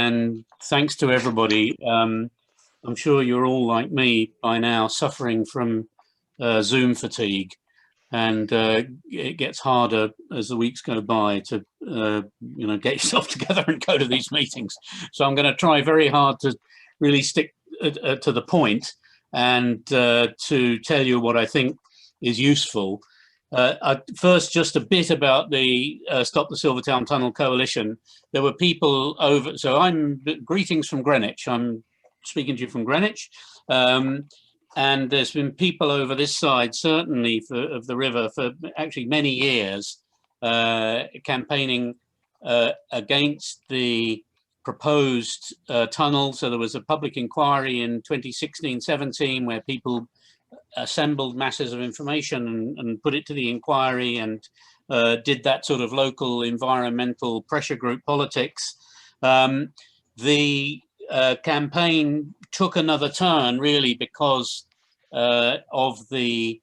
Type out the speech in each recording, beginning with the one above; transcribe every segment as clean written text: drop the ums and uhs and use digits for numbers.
and thanks to everybody. I'm sure you're all like me by now, suffering from Zoom fatigue, and it gets harder as the weeks go by to get yourself together and go to these meetings. So I'm going to try very hard to really stick to the point and to tell you what I think is useful. First, just a bit about the Stop the Silvertown Tunnel Coalition. There were people over, so greetings from Greenwich. I'm speaking to you from Greenwich. And there's been people over this side, certainly of the river, for actually many years, campaigning against the proposed tunnel. So there was a public inquiry in 2016-17 where people assembled masses of information and put it to the inquiry and did that sort of local environmental pressure group politics. The campaign took another turn really because of the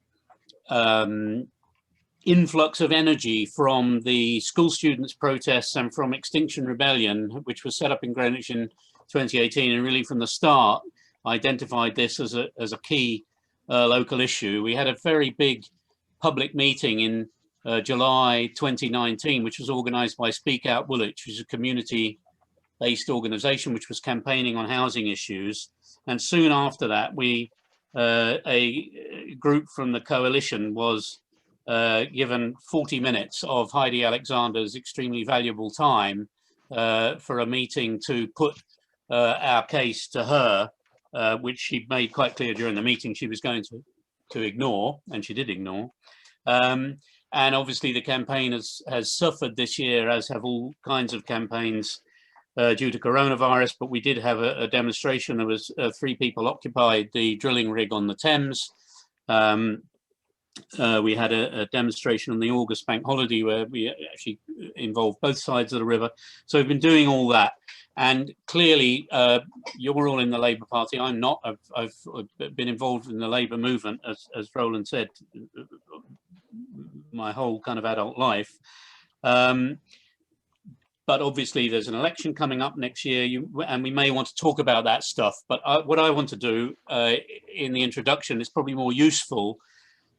influx of energy from the school students' protests and from Extinction Rebellion, which was set up in Greenwich in 2018, and really from the start identified this as a key local issue. We had a very big public meeting in July 2019, which was organized by Speak Out Woolwich, which is a community-based organization which was campaigning on housing issues. And soon after that, a group from the coalition was given 40 minutes of Heidi Alexander's extremely valuable time for a meeting to put our case to her, which she made quite clear during the meeting she was going to ignore, and she did ignore. And obviously the campaign has suffered this year, as have all kinds of campaigns due to coronavirus, but we did have a demonstration. There was 3 people occupied the drilling rig on the Thames. We had a demonstration on the August bank holiday where we actually involved both sides of the river. So we've been doing all that. And clearly, you're all in the Labour Party. I'm not. I've been involved in the Labour movement, as Roland said, my whole kind of adult life. But obviously, there's an election coming up next year, and we may want to talk about that stuff. But what I want to do in the introduction is probably more useful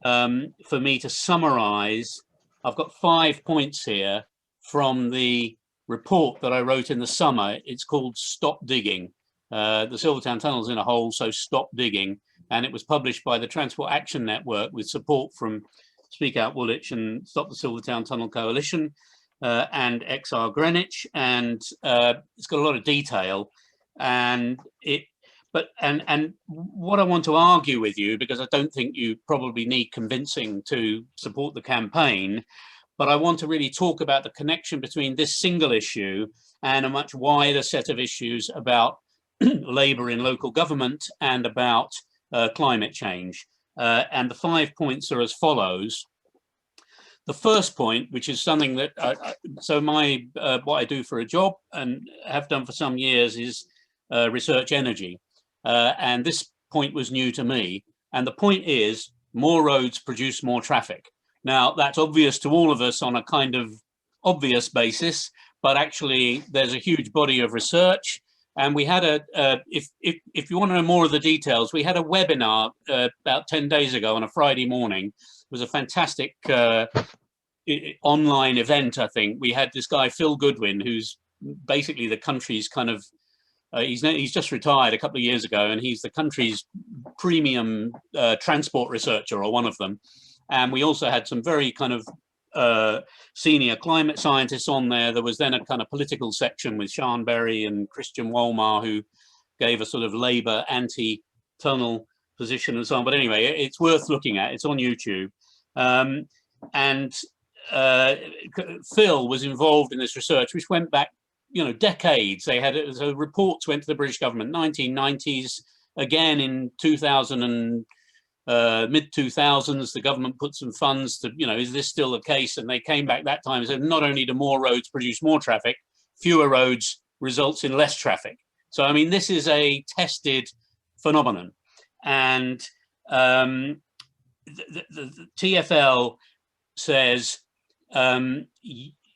for me to summarise. I've got 5 points here from the report that I wrote in the summer. It's called Stop Digging. The Silvertown Tunnel's in a hole, so stop digging. And it was published by the Transport Action Network with support from Speak Out Woolwich and Stop the Silvertown Tunnel Coalition and XR Greenwich. And it's got a lot of detail. And what I want to argue with you, because I don't think you probably need convincing to support the campaign, but I want to really talk about the connection between this single issue and a much wider set of issues about Labour in local government and about climate change. And the 5 points are as follows. The first point, which is something that, what I do for a job and have done for some years, is research energy. And this point was new to me. And the point is, more roads produce more traffic. Now, that's obvious to all of us on a kind of obvious basis, but actually there's a huge body of research. And we had if you want to know more of the details, we had a webinar about 10 days ago on a Friday morning. It was a fantastic online event, I think. We had this guy, Phil Goodwin, who's basically the country's kind of, he's just retired a couple of years ago, and he's the country's premium transport researcher, or one of them. And we also had some very kind of senior climate scientists on there. There was then a kind of political section with Sian Berry and Christian Wolmar, who gave a sort of Labour anti-tunnel position and so on. But anyway, it's worth looking at. It's on YouTube. Phil was involved in this research, which went back, decades. They had so reports went to the British government, 1990s, again in 2000 and mid 2000s, the government put some funds to, is this still the case? And they came back that time and said, not only do more roads produce more traffic, fewer roads results in less traffic. So, I mean, this is a tested phenomenon. And the TfL says,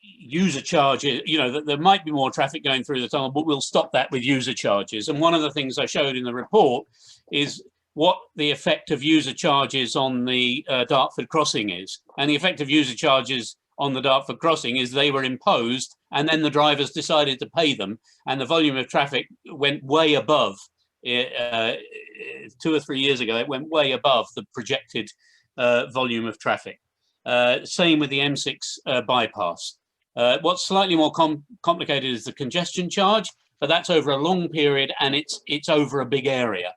user charges, that there might be more traffic going through the tunnel, but we'll stop that with user charges. And one of the things I showed in the report is what the effect of user charges on the Dartford crossing is. And the effect of user charges on the Dartford crossing is they were imposed, and then the drivers decided to pay them, and the volume of traffic went way above. 2 or 3 years ago, it went way above the projected volume of traffic. Same with the M6 bypass. What's slightly more complicated is the congestion charge, but that's over a long period and it's over a big area.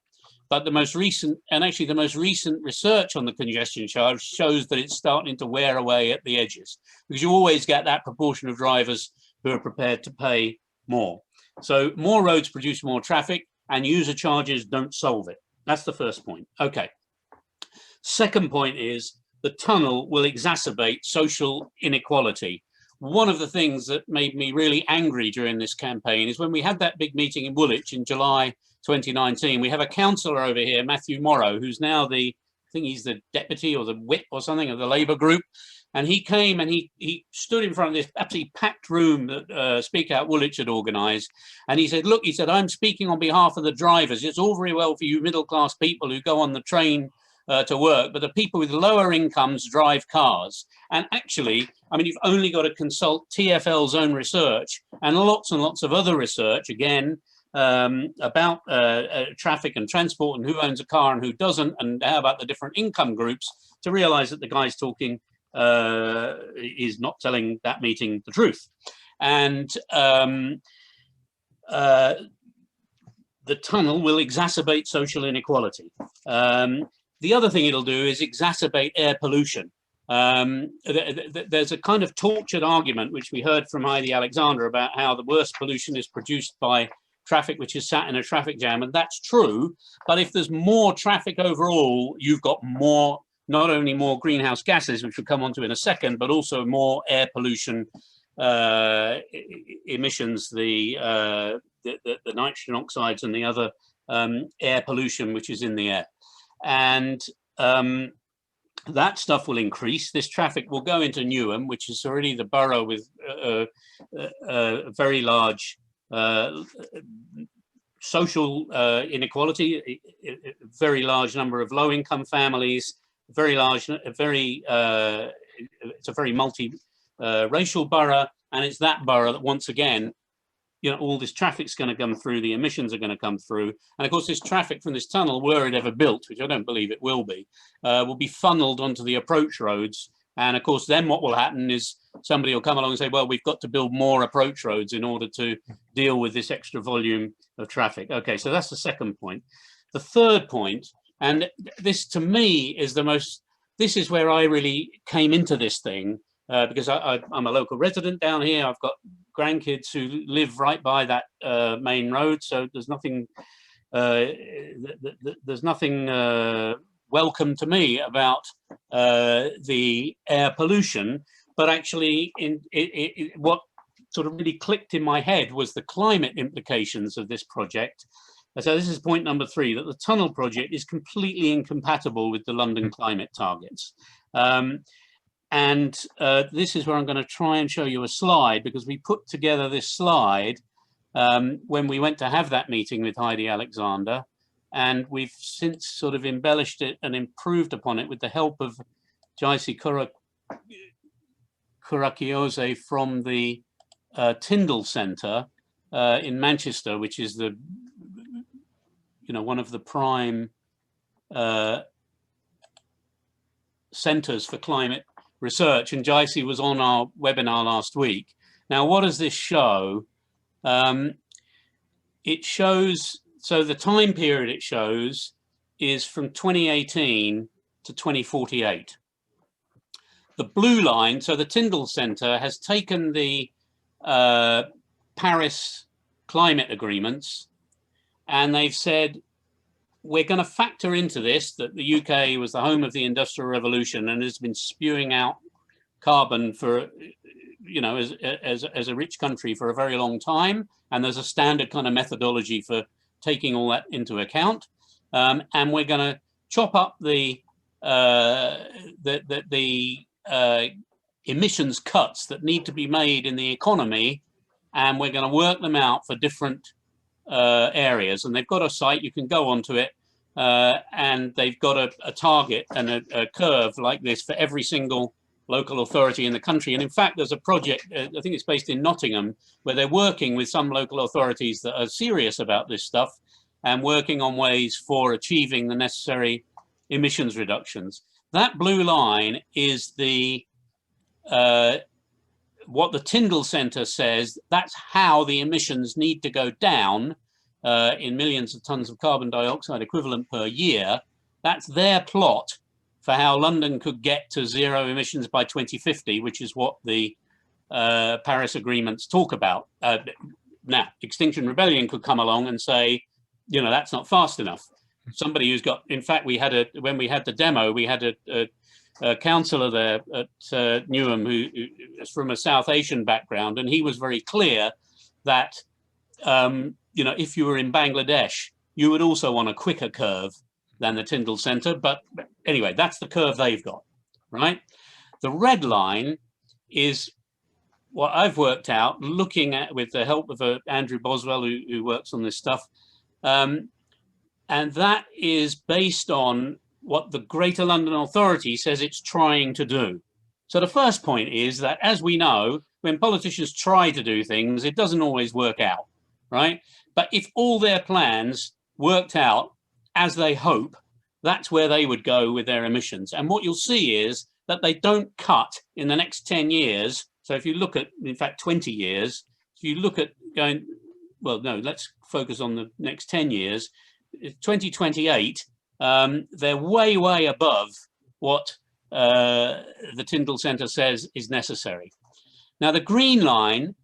But the most recent research on the congestion charge shows that it's starting to wear away at the edges, because you always get that proportion of drivers who are prepared to pay more. So more roads produce more traffic, and user charges don't solve it. That's the first point. Okay. Second point is the tunnel will exacerbate social inequality. One of the things that made me really angry during this campaign is when we had that big meeting in Woolwich in July 2019, we have a councillor over here, Matthew Morrow, who's now I think he's the deputy or the whip or something of the Labour group. And he came and he stood in front of this absolutely packed room that Speak Out Woolwich had organised. And he said, look, he said, I'm speaking on behalf of the drivers. It's all very well for you middle-class people who go on the train to work, but the people with lower incomes drive cars. And actually, I mean, you've only got to consult TfL's own research and lots of other research, again, about traffic and transport and who owns a car and who doesn't, and how about the different income groups, to realise that the guy's talking is not telling that meeting the truth. And the tunnel will exacerbate social inequality. The other thing it'll do is exacerbate air pollution. There's a kind of tortured argument, which we heard from Heidi Alexander, about how the worst pollution is produced by traffic which is sat in a traffic jam, and that's true. But if there's more traffic overall, you've got more, not only more greenhouse gases, which we'll come on to in a second, but also more air pollution emissions, the nitrogen oxides and the other air pollution which is in the air. And that stuff will increase. This traffic will go into Newham, which is already the borough with a very large social inequality, a very large number of low-income families, it's a very multi-racial borough, and it's that borough that, once again, all this traffic's going to come through, the emissions are going to come through. And of course, this traffic from this tunnel, were it ever built, which I don't believe it will be funneled onto the approach roads. And of course, then what will happen is somebody will come along and say, well, we've got to build more approach roads in order to deal with this extra volume of traffic. Okay, so that's the second point. The third point, and this to me is this is where I really came into this thing, because I'm a local resident down here. I've got grandkids who live right by that main road, so there's nothing welcome to me about the air pollution. But actually, what sort of really clicked in my head was the climate implications of this project. So this is point number 3, that the tunnel project is completely incompatible with the London climate targets. And this is where I'm going to try and show you a slide, because we put together this slide when we went to have that meeting with Heidi Alexander, and we've since sort of embellished it and improved upon it with the help of Jaisi Kurakiose from the Tyndall Centre in Manchester, which is the one of the prime centres for climate research, and Jaisi was on our webinar last week. Now, what does this show? It shows, so the time period it shows is from 2018 to 2048. The blue line, so the Tyndall Centre has taken the Paris climate agreements, and they've said, we're going to factor into this that the UK was the home of the Industrial Revolution and has been spewing out carbon for, as a rich country for a very long time. And there's a standard kind of methodology for taking all that into account. And we're going to chop up the emissions cuts that need to be made in the economy, and we're going to work them out for different areas. And they've got a site, you can go onto it, and they've got a target and a curve like this for every single local authority in the country. And in fact, there's a project, I think it's based in Nottingham, where they're working with some local authorities that are serious about this stuff and working on ways for achieving the necessary emissions reductions. That blue line is the what the Tyndall Centre says, that's how the emissions need to go down in millions of tons of carbon dioxide equivalent per year. That's their plot for how London could get to zero emissions by 2050, which is what the Paris agreements talk about. Now, Extinction Rebellion could come along and say, you know, that's not fast enough. Somebody who's got, in fact, when we had the demo, we had a councillor there at Newham who is from a South Asian background, and he was very clear that, you know, if you were in Bangladesh, you would also want a quicker curve than the Tyndall Centre. But anyway, that's the curve they've got, right? The red line is what I've worked out, looking at with the help of Andrew Boswell, who works on this stuff. And that is based on what the Greater London Authority says it's trying to do. So the first point is that, as we know, when politicians try to do things, it doesn't always work out, right? But if all their plans worked out as they hope, that's where they would go with their emissions. And what you'll see is that they don't cut in the next 10 years. So if you look at, in fact, 20 years, if you look at going, well, no, let's focus on the next 10 years, 2028, they're way, way above what the Tyndall Centre says is necessary. Now, the green line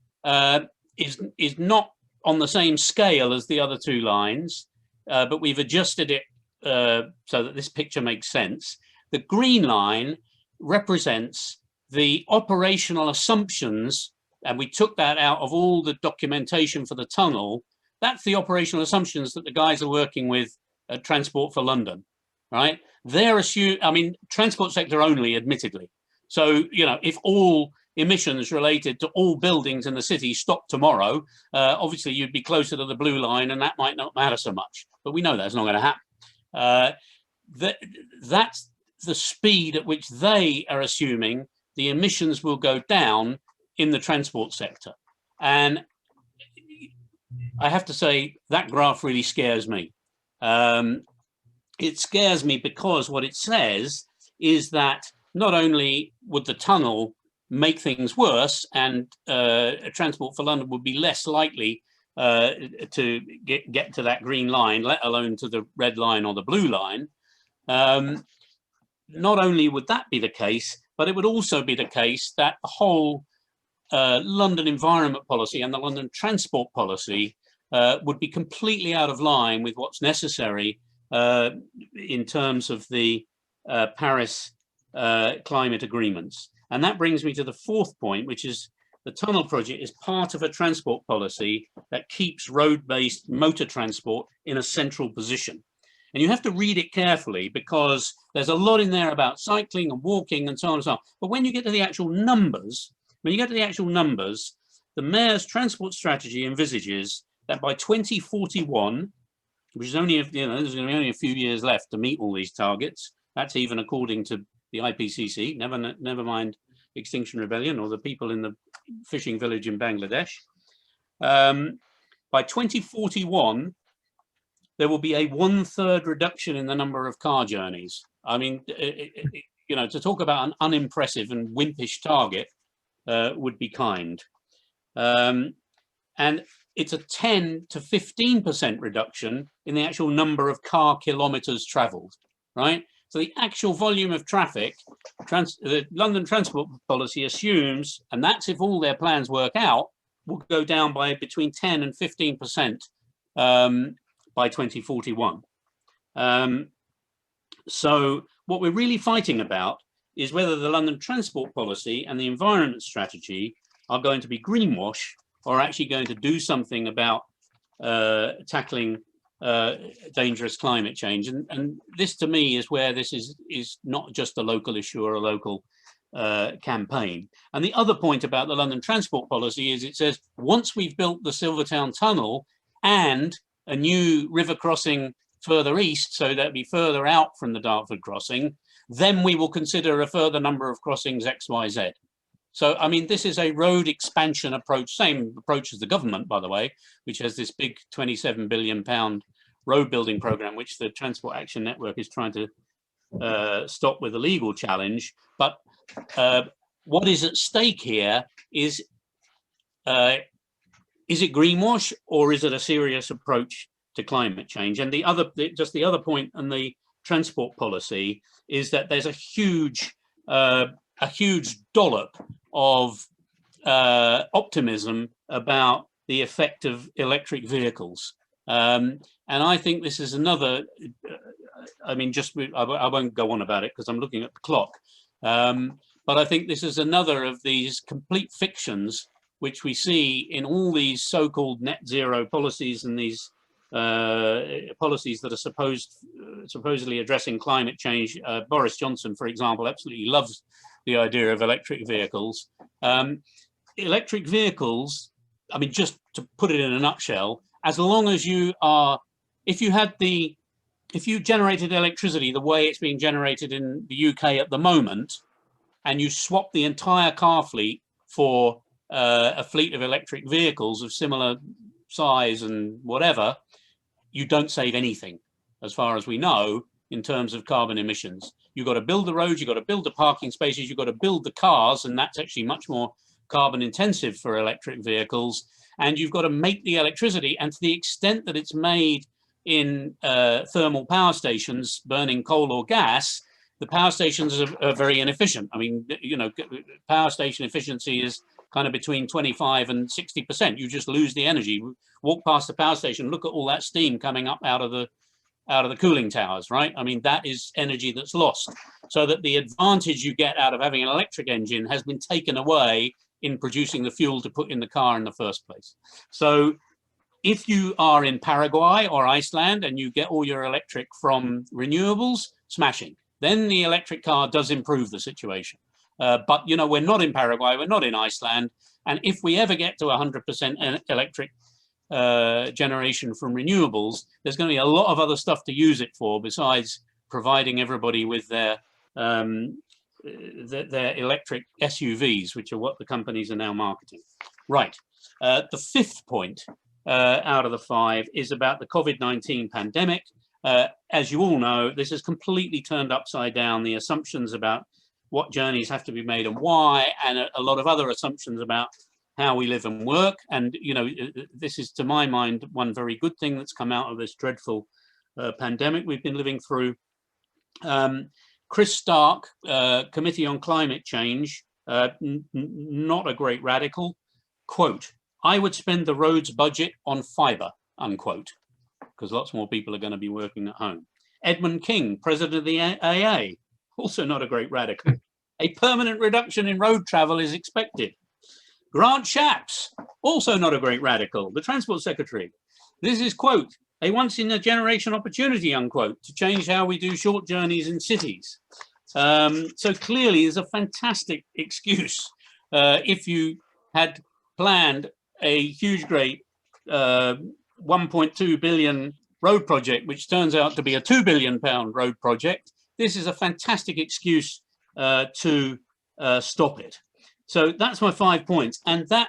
is not on the same scale as the other two lines, but we've adjusted it so that this picture makes sense. The green line represents the operational assumptions, and we took that out of all the documentation for the tunnel. That's the operational assumptions that the guys are working with at Transport for London, right? They're assuming, I mean, transport sector only, admittedly. So, you know, if all emissions related to all buildings in the city stopped tomorrow, obviously you'd be closer to the blue line and that might not matter so much. But we know that's not going to happen. That's the speed at which they are assuming the emissions will go down in the transport sector. And I have to say that graph really scares me. It scares me because what it says is that not only would the tunnel make things worse and Transport for London would be less likely to get to that green line, let alone to the red line or the blue line. Not only would that be the case, but it would also be the case that the whole London environment policy and the London transport policy would be completely out of line with what's necessary in terms of the Paris climate agreements. And that brings me to the fourth point, which is the tunnel project is part of a transport policy that keeps road-based motor transport in a central position. And you have to read it carefully because there's a lot in there about cycling and walking and so on and so on. But when you get to the actual numbers, the mayor's transport strategy envisages that by 2041, which is only, you know, there's going to be only a few years left to meet all these targets. That's even according to the IPCC, never mind Extinction Rebellion or the people in the fishing village in Bangladesh. By 2041, there will be a 1/3 reduction in the number of car journeys. I mean, you know, to talk about an unimpressive and wimpish target would be kind. And it's a 10 to 15% reduction in the actual number of car kilometers traveled, right? So the actual volume of traffic, the London transport policy assumes, and that's if all their plans work out, will go down by between 10 and 15% by 2041. So what we're really fighting about is whether the London transport policy and the environment strategy are going to be greenwash or actually going to do something about tackling dangerous climate change. And this to me is where this is not just a local issue or a local campaign. And the other point about the London transport policy is it says once we've built the Silvertown Tunnel and a new river crossing further east, so that'd be further out from the Dartford crossing, then we will consider a further number of crossings X, Y, Z. So, I mean, this is a road expansion approach, same approach as the government, by the way, which has this big £27 billion road building program, which the Transport Action Network is trying to stop with a legal challenge. But what is at stake here is it greenwash or is it a serious approach to climate change? And the other point on the transport policy is that there's a huge dollop of optimism about the effect of electric vehicles. And I think this is another, I mean, I won't go on about it because I'm looking at the clock. But I think this is another of these complete fictions which we see in all these so-called net zero policies and these policies that are supposedly addressing climate change. Boris Johnson, for example, absolutely loves the idea of electric vehicles. Electric vehicles, I mean, just to put it in a nutshell, as long as you are, if you generated electricity the way it's being generated in the UK at the moment, and you swap the entire car fleet for a fleet of electric vehicles of similar size and whatever, you don't save anything, as far as we know, in terms of carbon emissions. You've got to build the roads, you've got to build the parking spaces, you've got to build the cars, and that's actually much more carbon intensive for electric vehicles. And you've got to make the electricity, and to the extent that it's made in thermal power stations burning coal or gas, the power stations are very inefficient. I mean, you know, power station efficiency is kind of between 25 and 60%. You just lose the energy. Walk past the power station, look at all that steam coming up out of the cooling towers, right? I mean, that is energy that's lost. So that the advantage you get out of having an electric engine has been taken away in producing the fuel to put in the car in the first place. So if you are in Paraguay or Iceland and you get all your electric from renewables, smashing. Then the electric car does improve the situation. But, you know, we're not in Paraguay, we're not in Iceland. And if we ever get to 100% electric generation from renewables, there's going to be a lot of other stuff to use it for besides providing everybody with their electric SUVs, which are what the companies are now marketing. Right. The fifth point out of the 5 is about the COVID-19 pandemic. As you all know, this has completely turned upside down the assumptions about what journeys have to be made and why, and a lot of other assumptions about how we live and work. And, you know, this is, to my mind, one very good thing that's come out of this dreadful pandemic we've been living through. Chris Stark, Committee on Climate Change, not a great radical, quote, "I would spend the roads budget on fibre," unquote, because lots more people are going to be working at home. Edmund King, president of the AA, also not a great radical. "A permanent reduction in road travel is expected." Grant Shapps, also not a great radical, the Transport Secretary. "This is, quote, a once-in-a-generation opportunity," unquote, "to change how we do short journeys in cities." So clearly there's a fantastic excuse if you had planned a huge, great 1.2 billion road project, which turns out to be a £2 billion road project. This is a fantastic excuse to stop it. So that's my 5 points. And that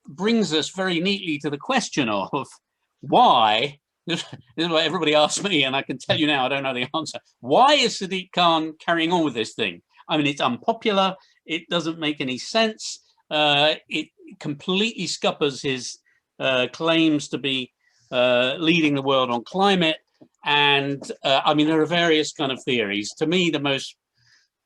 brings us very neatly to the question of why, this is what everybody asks me, and I can tell you now, I don't know the answer. Why is Sadiq Khan carrying on with this thing? I mean, it's unpopular. It doesn't make any sense. It completely scuppers his claims to be leading the world on climate. And I mean, there are various kind of theories. To me, the most,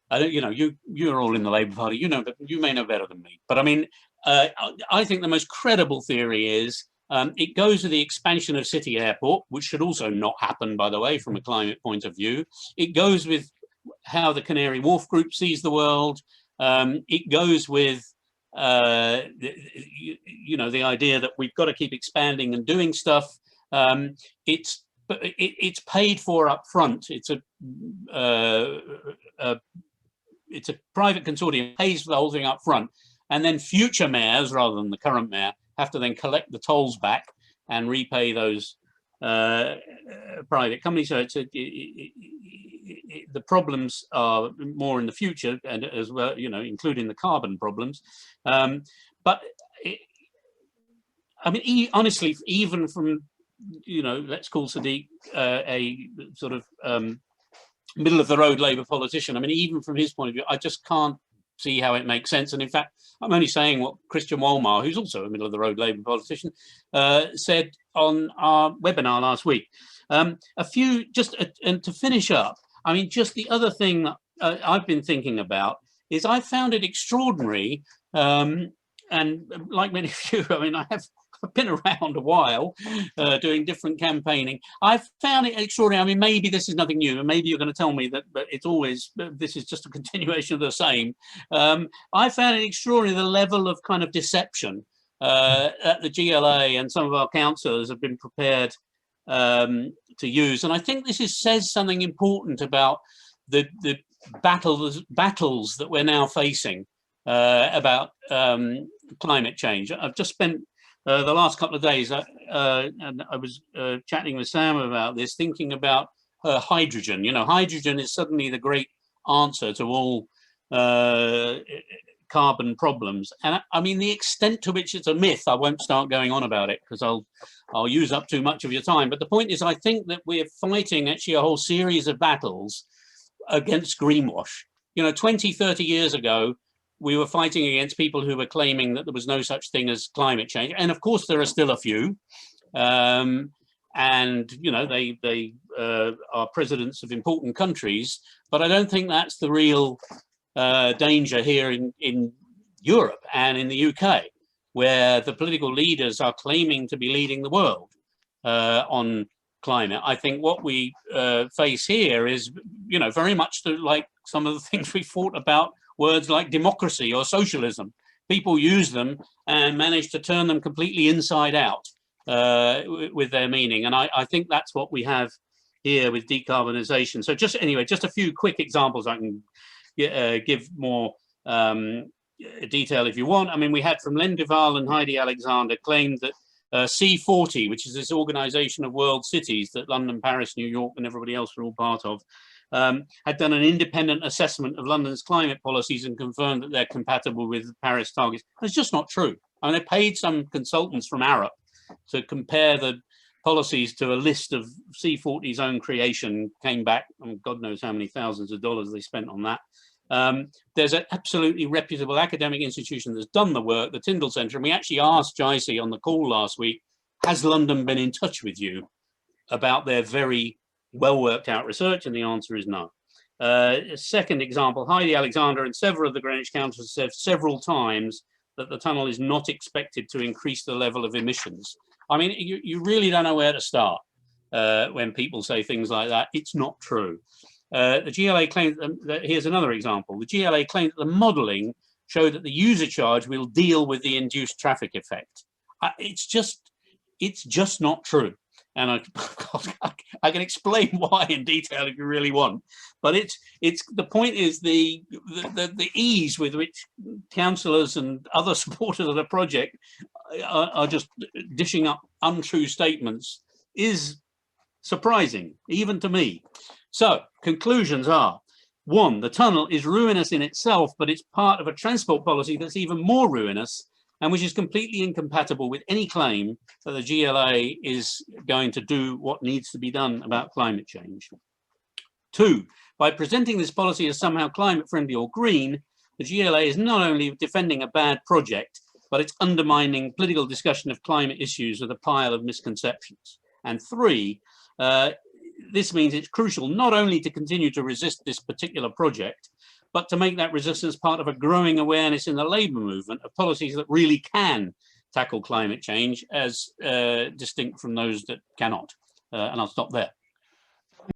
I don't, you know, you're all in the Labour Party, you know, but you may know better than me. But I mean, I think the most credible theory is it goes with the expansion of City Airport, which should also not happen, by the way, from a climate point of view. It goes with how the Canary Wharf Group sees the world. It goes with you know, the idea that we've got to keep expanding and doing stuff. It's paid for up front. It's it's a private consortium, pays for the whole thing up front, and then future mayors, rather than the current mayor, have to then collect the tolls back and repay those private companies. So the problems are more in the future, and as well, you know, including the carbon problems. But I mean, honestly, even from, you know, let's call Sadiq a sort of middle of the road Labour politician. I mean, even from his point of view, I just can't see how it makes sense. And in fact, I'm only saying what Christian Wolmar, who's also a middle of the road Labour politician, said on our webinar last week. And to finish up, I mean, just the other thing that I've been thinking about is I found it extraordinary, and like many of you, I mean, I've been around a while doing different campaigning. I found it extraordinary. I mean, maybe this is nothing new, and maybe you're going to tell me that, but it's always, this is just a continuation of the same. I found it extraordinary, the level of kind of deception that the GLA and some of our councillors have been prepared to use. And I think this says something important about the battles that we're now facing about climate change. I've just spent the last couple of days, and I was chatting with Sam about this, thinking about hydrogen. You know, hydrogen is suddenly the great answer to all carbon problems. And I mean, the extent to which it's a myth, I won't start going on about it because I'll use up too much of your time. But the point is, I think that we're fighting actually a whole series of battles against greenwash. You know, 20, 30 years ago, we were fighting against people who were claiming that there was no such thing as climate change. And of course, there are still a few. And, you know, they are presidents of important countries. But I don't think that's the real danger here in Europe and in the UK, where the political leaders are claiming to be leading the world on climate. I think what we face here is, you know, very much like some of the things we fought about, words like democracy or socialism. People use them and manage to turn them completely inside out with their meaning. And I think that's what we have here with decarbonisation. So just anyway, just a few quick examples. I can give more detail if you want. I mean, we had from Len Duval and Heidi Alexander claimed that C40, which is this organisation of world cities that London, Paris, New York and everybody else are all part of, had done an independent assessment of London's climate policies and confirmed that they're compatible with the Paris targets. It's just not true. I mean, they paid some consultants from Arup to compare the policies to a list of C40's own creation, came back, and God knows how many thousands of dollars they spent on that. There's an absolutely reputable academic institution that's done the work, the Tyndall Centre, and we actually asked JICE on the call last week, has London been in touch with you about their very well worked out research? And the answer is no. Second example, Heidi Alexander and several of the Greenwich councils said several times that the tunnel is not expected to increase the level of emissions. I mean, you really don't know where to start when people say things like that. It's not true. The GLA claims, here's another example. The GLA claimed that the modelling showed that the user charge will deal with the induced traffic effect. It's just not true. And I can explain why in detail if you really want. But it's the point is the ease with which councillors and other supporters of the project are just dishing up untrue statements is surprising, even to me. So conclusions are: 1, the tunnel is ruinous in itself, but it's part of a transport policy that's even more ruinous and which is completely incompatible with any claim that the GLA is going to do what needs to be done about climate change. 2, by presenting this policy as somehow climate friendly or green, the GLA is not only defending a bad project, but it's undermining political discussion of climate issues with a pile of misconceptions. And 3, this means it's crucial not only to continue to resist this particular project, but to make that resistance part of a growing awareness in the labour movement of policies that really can tackle climate change as distinct from those that cannot. And I'll stop there.